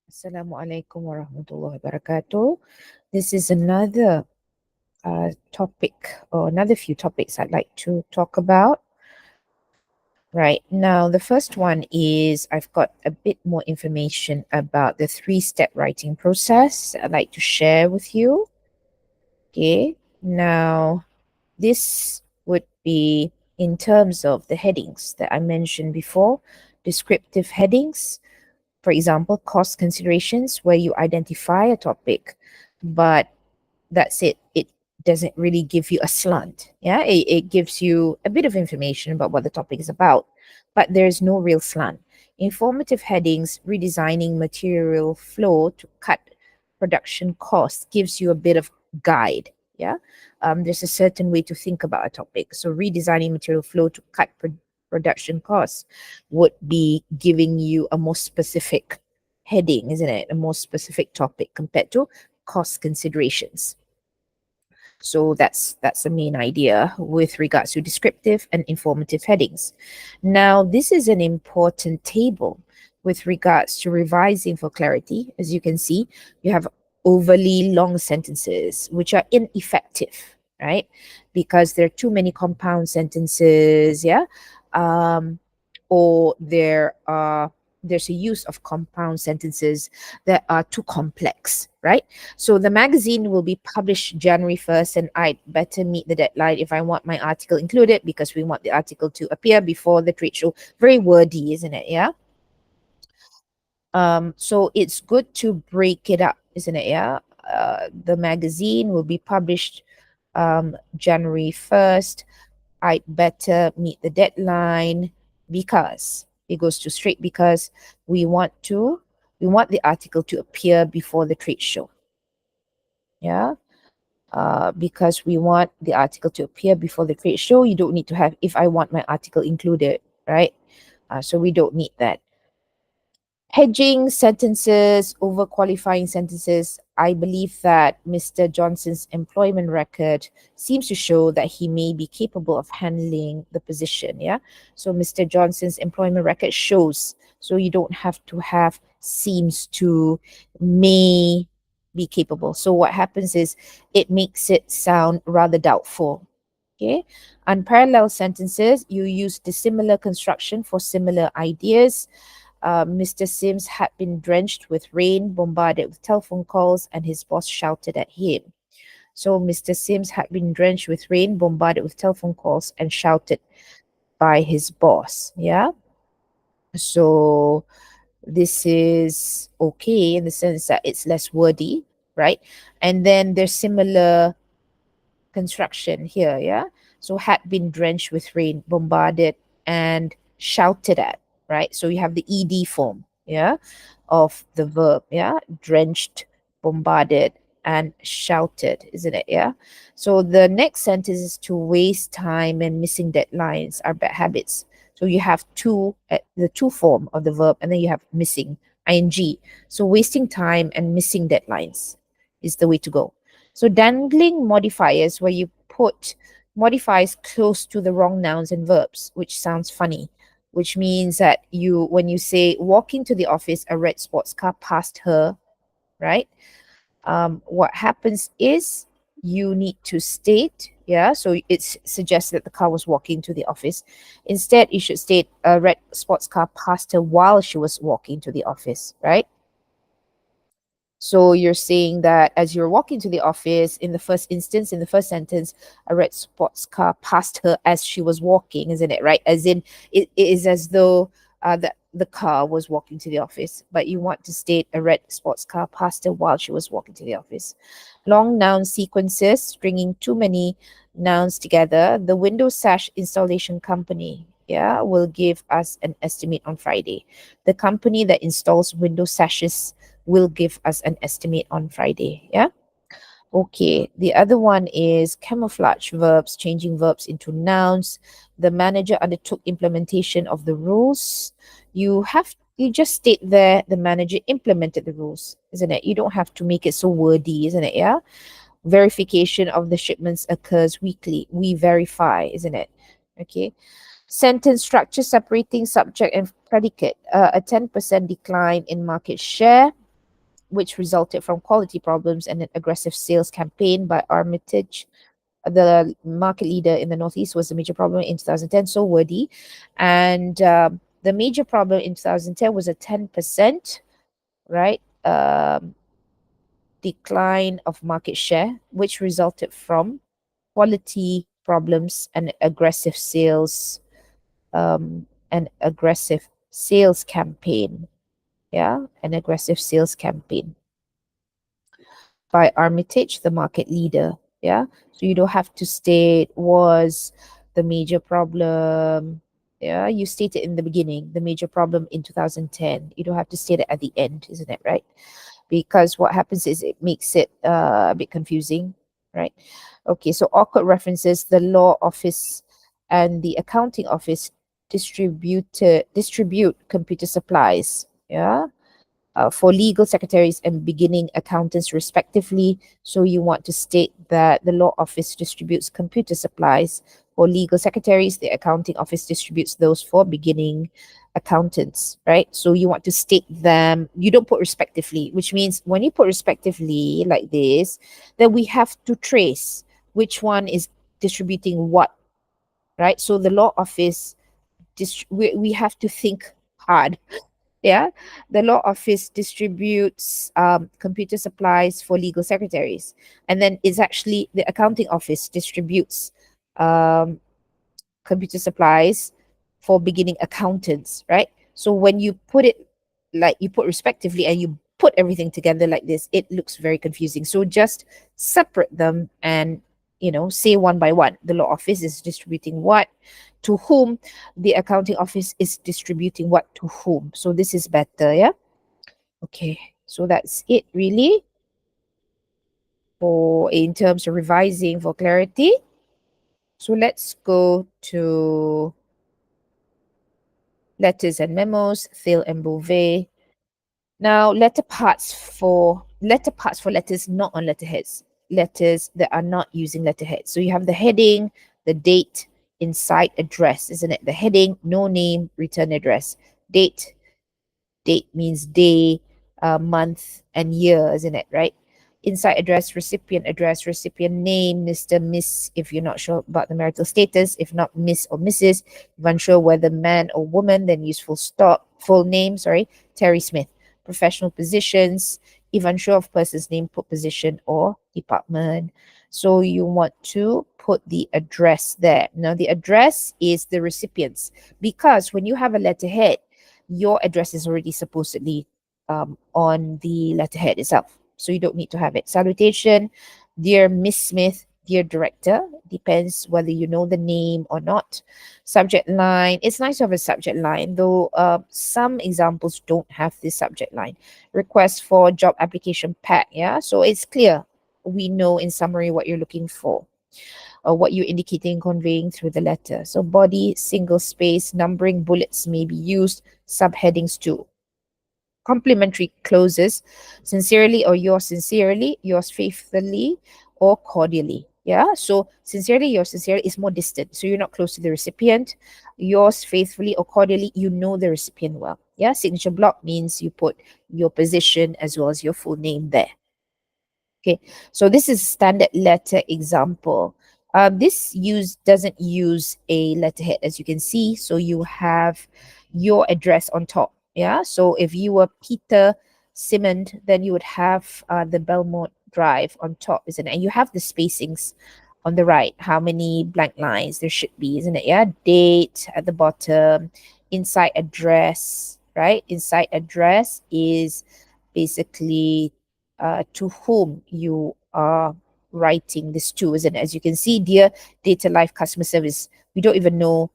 Assalamualaikum warahmatullahi wabarakatuh. This is another topic, or another few topics I'd like to talk about. Right now, the first one is I've got a bit more information about the three-step writing process I'd like to share with you. Okay, now this would be in terms of the headings that I mentioned before, descriptive headings. For example, cost considerations, where you identify a topic, but that's it. It doesn't really give you a slant. Yeah, it gives you a bit of information about what the topic is about, but there's no real slant. Informative headings, redesigning material flow to cut production costs, gives you a bit of guide. Yeah, there's a certain way to think about a topic. So redesigning material flow to cut production costs would be giving you a more specific heading, isn't it? A more specific topic compared to cost considerations. So that's the main idea with regards to descriptive and informative headings. Now, this is an important table with regards to revising for clarity. As you can see, you have overly long sentences which are ineffective, right? Because there are too many compound sentences, yeah, or there's a use of compound sentences that are too complex, right? So the magazine will be published January 1st, and I'd better meet the deadline if I want my article included, because we want the article to appear before the trade show. Very wordy, isn't it? Yeah. So it's good to break it up, isn't it? Yeah. The magazine will be published January 1st. I'd better meet the deadline, because it goes to straight, because we want the article to appear before the trade show. Yeah. Because we want the article to appear before the trade show. You don't need to have if I want my article included, right? So we don't need that. Hedging sentences, overqualifying sentences. I believe that Mr. Johnson's employment record seems to show that he may be capable of handling the position. Yeah. So Mr. Johnson's employment record shows. So you don't have to have seems to, may be capable. So what happens is it makes it sound rather doubtful. Okay. Unparalleled sentences, you use dissimilar construction for similar ideas. Mr. Sims had been drenched with rain, bombarded with telephone calls, and his boss shouted at him. So Mr. Sims had been drenched with rain, bombarded with telephone calls, and shouted by his boss. Yeah. So this is okay in the sense that it's less wordy, right? And then there's similar construction here. Yeah. So had been drenched with rain, bombarded, and shouted at, right? So you have the ed form, yeah, of the verb, yeah, drenched, bombarded, and shouted, isn't it? Yeah. So the next sentence is to waste time and missing deadlines are bad habits. So you have the two form of the verb, and then you have missing, ing. So wasting time and missing deadlines is the way to go. So dangling modifiers, where you put modifiers close to the wrong nouns and verbs, which sounds funny, which means that when you say walking to the office, a red sports car passed her, right? What happens is you need to state, yeah, so it suggests that the car was walking to the office. Instead, you should state a red sports car passed her while she was walking to the office, right? So you're saying that as you're walking to the office, in the first instance, in the first sentence, a red sports car passed her as she was walking, isn't it? Right? As in, it is as though the car was walking to the office, but you want to state a red sports car passed her while she was walking to the office. Long noun sequences, stringing too many nouns together. The window sash installation company, yeah, will give us an estimate on Friday. The company that installs window sashes will give us an estimate on Friday. Yeah. Okay. The other one is camouflage verbs, changing verbs into nouns. The manager undertook implementation of the rules. You just state there the manager implemented the rules, isn't it? You don't have to make it so wordy, isn't it? Yeah. Verification of the shipments occurs weekly. We verify, isn't it? Okay. Sentence structure separating subject and predicate. A 10% decline in market share. which resulted from quality problems and an aggressive sales campaign by Armitage. The market leader in the Northeast was a major problem in 2010, so wordy. And the major problem in 2010 was a 10%, right? Decline of market share, which resulted from quality problems and an aggressive sales campaign. Yeah, an aggressive sales campaign by Armitage, the market leader. Yeah, so you don't have to state was the major problem. Yeah, you state it in the beginning, the major problem in 2010. You don't have to state it at the end, isn't it, right? Because what happens is it makes it a bit confusing, right? Okay, so awkward references, the law office and the accounting office distribute computer supplies. Yeah, for legal secretaries and beginning accountants, respectively. So you want to state that the law office distributes computer supplies for legal secretaries, the accounting office distributes those for beginning accountants, right? So you want to state them, you don't put respectively, which means when you put respectively like this, then we have to trace which one is distributing what, right? So the law office, we have to think hard. Yeah, the law office distributes computer supplies for legal secretaries, and then it's actually the accounting office distributes um, computer supplies for beginning accountants, right? So when you put it like you put respectively and you put everything together like this, it looks very confusing. So just separate them and say one by one. The law office is distributing what to whom, the accounting office is distributing what to whom. So this is better, yeah? Okay, so that's it really for in terms of revising for clarity. So let's go to letters and memos, Thiel and Beauvais. Now, letter parts for letters not on letterheads, letters that are not using letterheads. So you have the heading, the date, inside address, isn't it? The heading, no name, return address. Date means day, month, and year, isn't it? Right? Inside address, recipient name, Mr. Miss, if you're not sure about the marital status, if not Miss or Mrs. If unsure whether man or woman, then use full name, Terry Smith. Professional positions, if unsure of person's name, put position or department. So you want to put the address there. Now the address is the recipient's, because when you have a letterhead, your address is already supposedly on the letterhead itself. So you don't need to have it. Salutation, dear Miss Smith, dear director, depends whether you know the name or not. Subject line, it's nice to have a subject line, though some examples don't have this subject line. Request for job application pack, yeah? So it's clear. We know in summary what you're looking for, or what you're indicating, conveying through the letter. So body, single space, numbering, bullets may be used, subheadings too. Complimentary closes, sincerely or yours faithfully or cordially. Yeah, so sincerely, yours sincerely is more distant, so you're not close to the recipient. Yours faithfully or cordially, you know the recipient well. Yeah, signature block means you put your position as well as your full name there. Okay, so this is standard letter example. This doesn't use a letterhead, as you can see. So you have your address on top. Yeah, so if you were Peter Simond, then you would have the Belmont Drive on top, isn't it? And you have the spacings on the right, how many blank lines there should be, isn't it? Yeah, date at the bottom, inside address, right? Inside address is basically to whom you are writing this to, isn't it? As you can see, dear Data Life Customer Service, we don't even know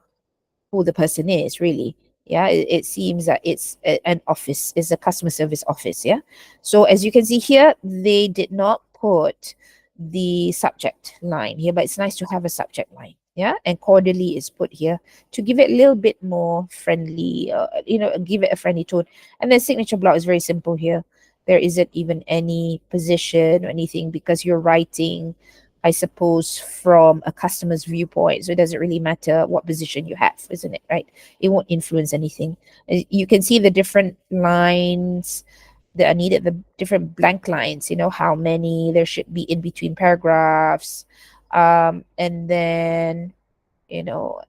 who the person is really. Yeah, it seems that it's an office, it's a customer service office. Yeah, so as you can see here, they did not put the subject line here, but it's nice to have a subject line. Yeah, and cordially is put here to give it a little bit more friendly, give it a friendly tone. And then signature block is very simple here. There isn't even any position or anything, because you're writing, I suppose, from a customer's viewpoint. So it doesn't really matter what position you have, isn't it? Right? It won't influence anything. You can see the different lines that are needed, the different blank lines, how many there should be in between paragraphs, and then you know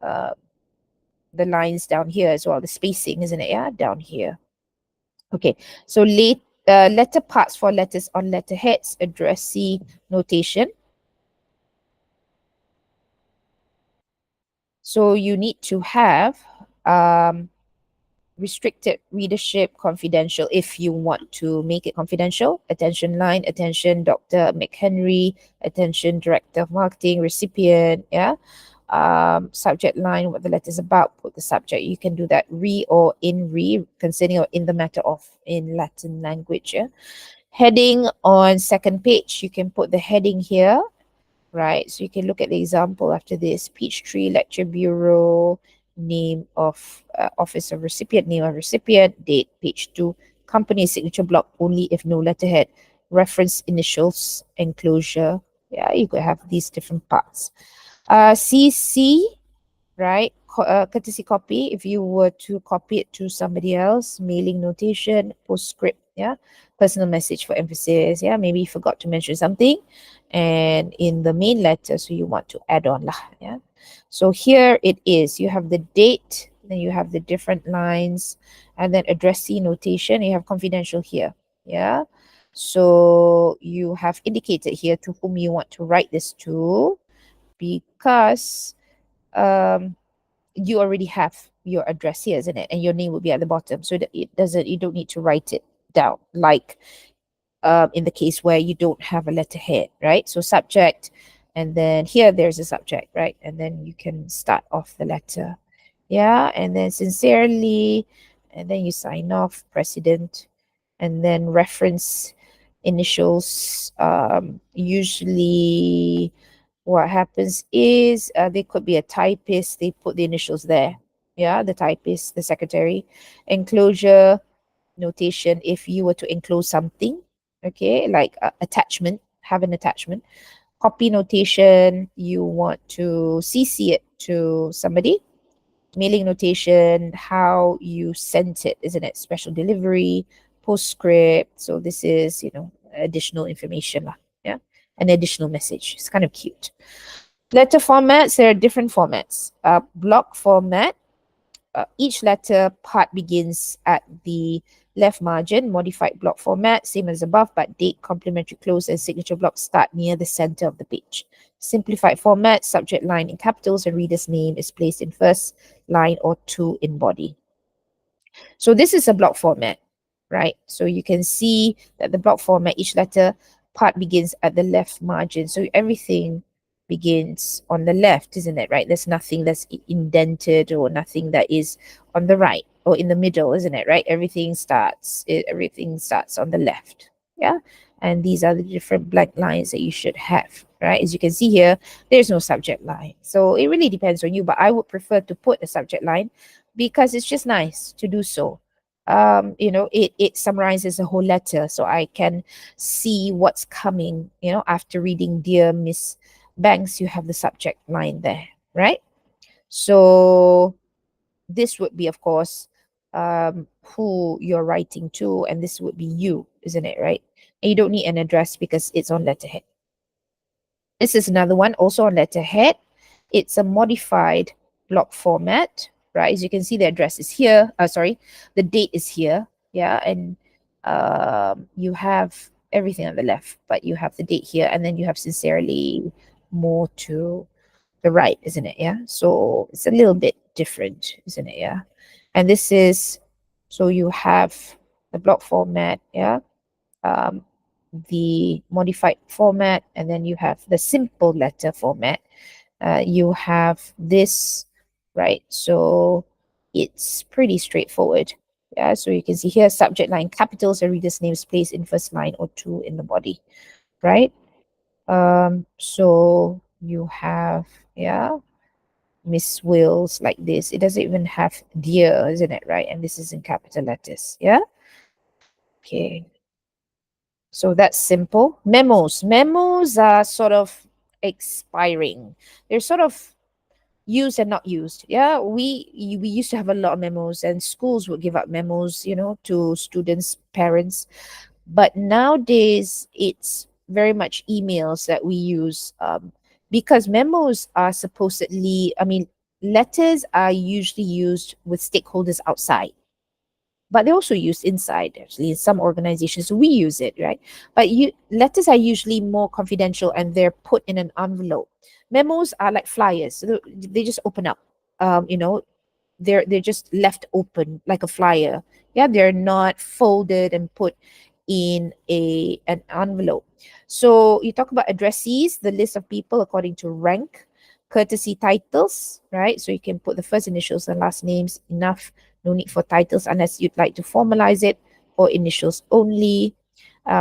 uh, the lines down here as well, the spacing, isn't it? Yeah, down here. Okay, so letter parts for letters on letterheads, addressee notation. So you need to have restricted readership, confidential if you want to make it confidential. Attention line, attention Dr. McHenry, attention Director of Marketing, recipient, yeah. Subject line, what the letter is about, put the subject. You can do that re or in re, concerning or in the matter of, in Latin language. Yeah. Heading on second page, you can put the heading here, right? So you can look at the example after this. Peachtree Lecture Bureau, name of office of recipient, name of recipient, date, page 2, company signature block only if no letterhead, reference initials, enclosure. Yeah, you could have these different parts. CC, right? Courtesy copy, if you were to copy it to somebody else, mailing notation, postscript, yeah, personal message for emphasis, yeah, maybe you forgot to mention something, and in the main letter, so you want to add on lah, yeah. So here it is, you have the date, then you have the different lines, and then addressee notation, you have confidential here, yeah. So you have indicated here to whom you want to write this to, because um you already have your address here, isn't it? And your name will be at the bottom. So that you don't need to write it down like in the case where you don't have a letterhead, right? So subject, and then here there's a subject, right? And then you can start off the letter. Yeah, and then sincerely, and then you sign off, president, and then reference initials. Usually what happens is they could be a typist, they put the initials there. Yeah, the typist, the secretary. Enclosure notation, if you were to enclose something, okay, like attachment, have an attachment. Copy notation, you want to CC it to somebody. Mailing notation, how you sent it, isn't it? Special delivery, postscript. So this is, additional information lah. Yeah, an additional message. It's kind of cute. Letter formats, there are different formats. Block format, each letter part begins at the left margin. Modified block format, same as above, but date, complementary close, and signature blocks start near the center of the page. Simplified format, subject line in capitals and reader's name is placed in first line or 2 in body. So this is a block format, right? So you can see that the block format, each letter part begins at the left margin. So everything begins on the left, isn't it, right? There's nothing that's indented or nothing that is on the right or in the middle, isn't it, right? Everything starts on the left. Yeah. And these are the different blank lines that you should have, right? As you can see here, there's no subject line. So it really depends on you, but I would prefer to put a subject line because it's just nice to do so. It summarizes the whole letter, so I can see what's coming. After reading Dear Miss Banks, you have the subject line there, right? So this would be, of course, who you're writing to, and this would be you, isn't it, right? And you don't need an address because it's on letterhead. This is another one, also on letterhead. It's a modified block format, right? As you can see, the address is here. The date is here. Yeah, and you have everything on the left, but you have the date here, and then you have sincerely more to the right, isn't it? Yeah. So it's a little bit different, isn't it? Yeah. And this is, so you have the block format, yeah, um, the modified format, and then you have the simple letter format. You have this, right? So it's pretty straightforward. Yeah, so you can see here, subject line capitals, a reader's name is placed in first line or 2 in the body, right? So you have, yeah, Miss Wills like this. It doesn't even have dear, isn't it, right? And this is in capital letters, yeah? Okay. So that's simple. Memos. Memos are sort of expiring. They're sort of used and not used. Yeah, we used to have a lot of memos, and schools would give out memos, to students, parents. But nowadays, it's very much emails that we use, because memos are supposedly, I mean, letters are usually used with stakeholders outside, but they're also used inside, actually, in some organizations. We use it, right? But letters are usually more confidential, and they're put in an envelope. Memos are like flyers. So they just open up. They're just left open like a flyer. Yeah, they're not folded and put in an envelope. So you talk about addressees, the list of people according to rank, courtesy titles, right? So you can put the first initials and last names, enough. No need for titles unless you'd like to formalize it, or initials only.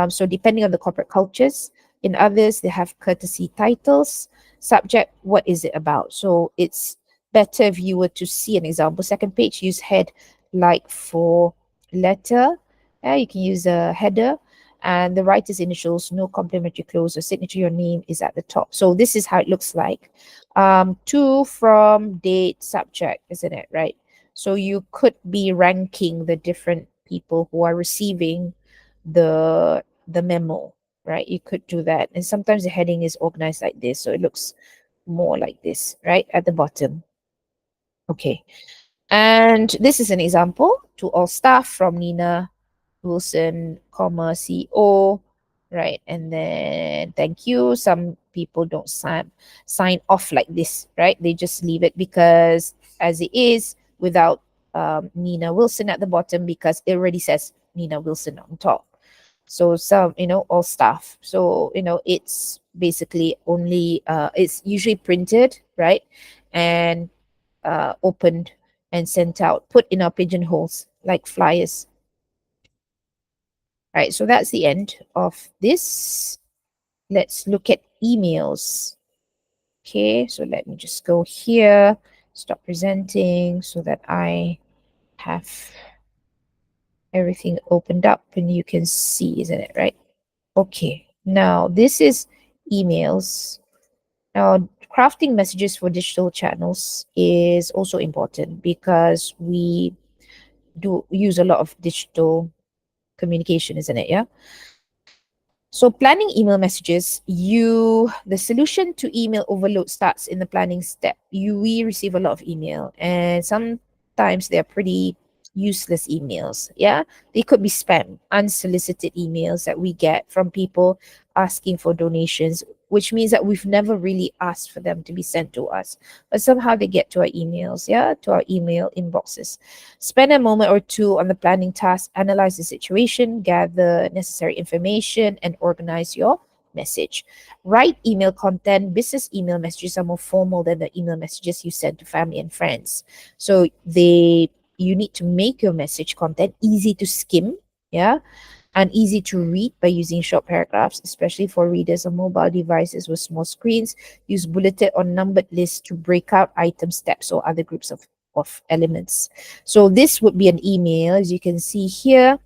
So depending on the corporate cultures, in others they have courtesy titles. Subject, what is it about? So it's better if you were to see an example. Second page, use head like for letter. Yeah, you can use a header, and the writer's initials, no complimentary clause or signature, your name is at the top. So this is how it looks like. To, from, date, subject, isn't it, right? So you could be ranking the different people who are receiving the memo, right? You could do that. And sometimes the heading is organized like this, so it looks more like this, right? At the bottom. Okay. And this is an example: to all staff from Nina Wilson, CEO, right? And then thank you. Some people don't sign off like this, right? They just leave it because as it is, without Nina Wilson at the bottom, because it already says Nina Wilson on top. So some, all staff. So, it's basically only it's usually printed, right? And opened and sent out, put in our pigeonholes like flyers. Right, so that's the end of this. Let's look at emails. Okay, so let me just go here, stop presenting so that I have everything opened up and you can see, isn't it, right? Okay, now this is emails. Now, crafting messages for digital channels is also important because we do use a lot of digital communication, isn't it? Yeah. So planning email messages, the solution to email overload starts in the planning step. We receive a lot of email, and sometimes they're pretty useless emails. Yeah, they could be spam, unsolicited emails that we get from people asking for donations, which means that we've never really asked for them to be sent to us, but somehow they get to our emails, yeah, to our email inboxes. Spend a moment or two on the planning task, analyze the situation, gather necessary information, and organize your message. Write email content. Business email messages are more formal than the email messages you send to family and friends. So you need to make your message content easy to skim, yeah, and easy to read by using short paragraphs, especially for readers on mobile devices with small screens. Use bulleted or numbered lists to break out item steps or other groups of elements. So this would be an email, as you can see here.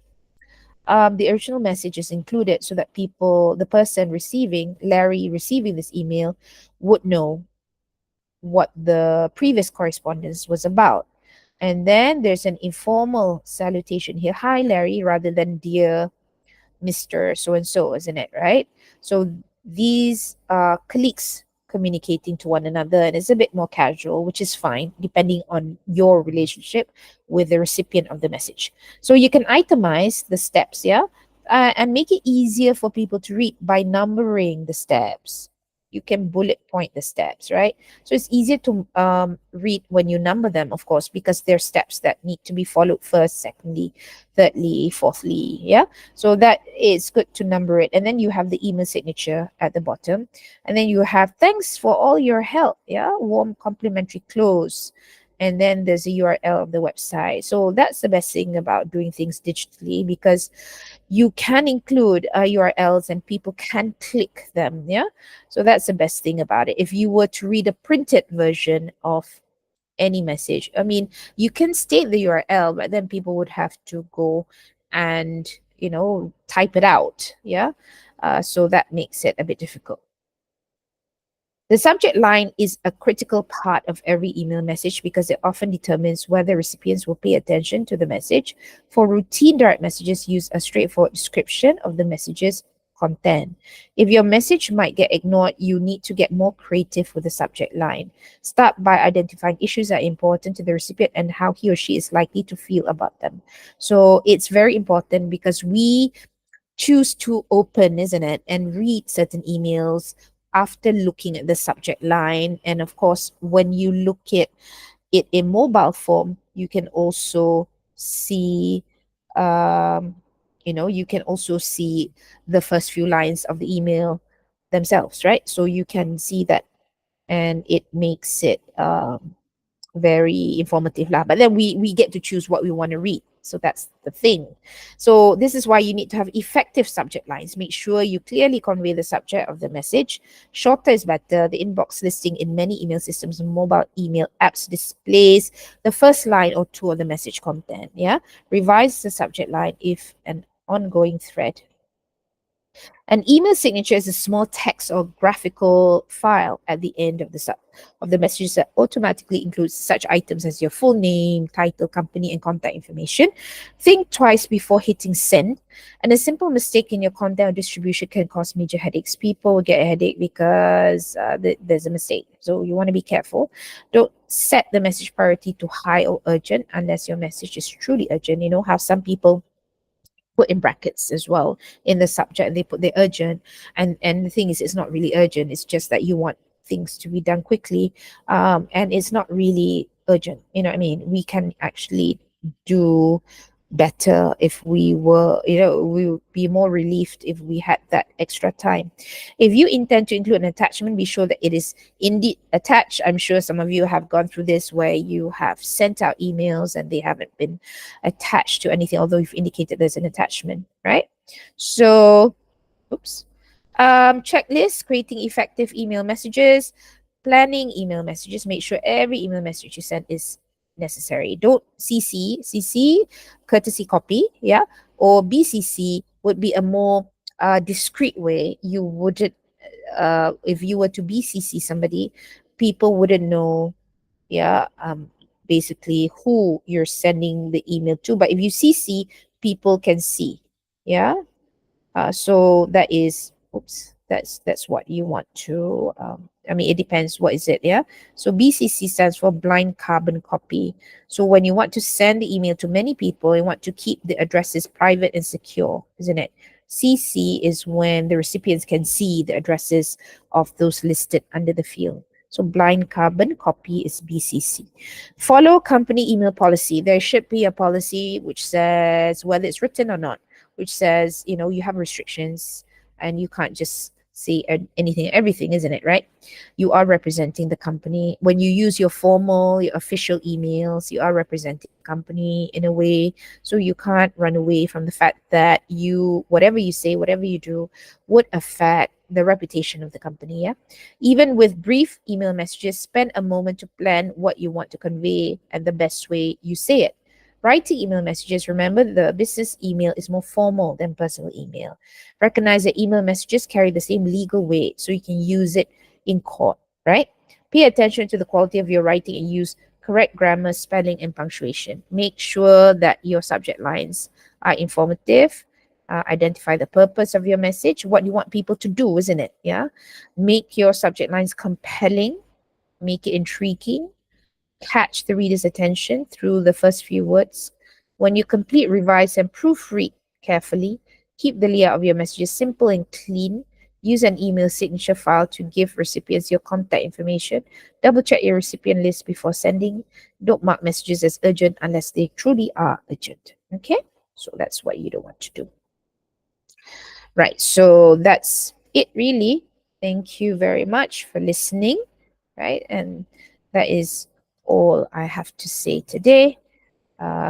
The original message is included so that the person receiving, Larry receiving this email, would know what the previous correspondence was about. And then there's an informal salutation here. Hi, Larry, rather than dear Mr. So and so, isn't it? Right? So these are colleagues communicating to one another, and it's a bit more casual, which is fine depending on your relationship with the recipient of the message. So you can itemize the steps, yeah, and make it easier for people to read by numbering the steps. You can bullet point the steps, right? So it's easier to read when you number them, of course, because they're steps that need to be followed first, secondly, thirdly, fourthly. Yeah. So that is good to number it. And then you have the email signature at the bottom. And then you have thanks for all your help. Yeah. Warm complimentary close. And then there's a URL of the website. So that's the best thing about doing things digitally, because you can include URLs and people can click them. Yeah. So that's the best thing about it. If you were to read a printed version of any message, I mean, you can state the URL, but then people would have to go and, type it out. Yeah. So that makes it a bit difficult. The subject line is a critical part of every email message because it often determines whether recipients will pay attention to the message. For routine direct messages, use a straightforward description of the message's content. If your message might get ignored, you need to get more creative with the subject line. Start by identifying issues that are important to the recipient and how he or she is likely to feel about them. So it's very important because we choose to open, isn't it, and read certain emails after looking at the subject line. And of course, when you look at it in mobile form, you can also see, um, you can also see the first few lines of the email themselves, right? So you can see that, and it makes it very informative lah. But then we get to choose what we want to read. So that's the thing. So this is why you need to have effective subject lines. Make sure you clearly convey the subject of the message. Shorter is better. The inbox listing in many email systems and mobile email apps displays the first line or two of the message content. Yeah. Revise the subject line if an ongoing thread. An email signature is a small text or graphical file at the end of the messages that automatically includes such items as your full name, title, company, and contact information. Think twice before hitting send. And a simple mistake in your content or distribution can cause major headaches. People will get a headache because there's a mistake. So you want to be careful. Don't set the message priority to high or urgent unless your message is truly urgent. You know how some people put in brackets as well in the subject, they put the urgent, and the thing is, it's not really urgent, it's just that you want things to be done quickly, and it's not really urgent, you know what I mean. We can actually do better if we were, we would be more relieved if we had that extra time. If you intend to include an attachment, be sure that it is indeed attached. I'm sure some of you have gone through this where you have sent out emails and they haven't been attached to anything, although you've indicated there's an attachment, right? So, oops. Checklist, creating effective email messages, planning email messages. Make sure every email message you send is necessary. Don't CC, courtesy copy, yeah, or BCC would be a more discreet way. You wouldn't, if you were to BCC somebody, people wouldn't know, yeah, basically who you're sending the email to. But if you CC, people can see, yeah. So that is, oops, that's what you want to. I mean, it depends. What is it? Yeah. So BCC stands for blind carbon copy. So when you want to send the email to many people, you want to keep the addresses private and secure, isn't it? CC is when the recipients can see the addresses of those listed under the field. So blind carbon copy is BCC. Follow company email policy. There should be a policy which says, whether it's written or not, which says, you have restrictions and you can't just say anything, everything, isn't it, right? You are representing the company. When you use your formal, your official emails, you are representing the company in a way. So you can't run away from the fact that whatever you say, whatever you do, would affect the reputation of the company. Yeah. Even with brief email messages, spend a moment to plan what you want to convey and the best way you say it. Writing email messages, remember the business email is more formal than personal email. Recognize that email messages carry the same legal weight, so you can use it in court, right? Pay attention to the quality of your writing and use correct grammar, spelling, and punctuation. Make sure that your subject lines are informative. Identify the purpose of your message, what you want people to do, isn't it? Yeah. Make your subject lines compelling, make it intriguing, catch the reader's attention through the first few words. When you complete, revise, and proofread carefully, keep the layout of your messages simple and clean. Use an email signature file to give recipients your contact information. Double check your recipient list before sending. Don't mark messages as urgent unless they truly are urgent. Okay? So that's what you don't want to do. Right. So that's it, really. Thank you very much for listening. Right. And that is all I have to say today.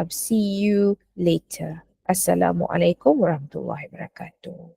See you later. Assalamu alaikum warahmatullahi wabarakatuh.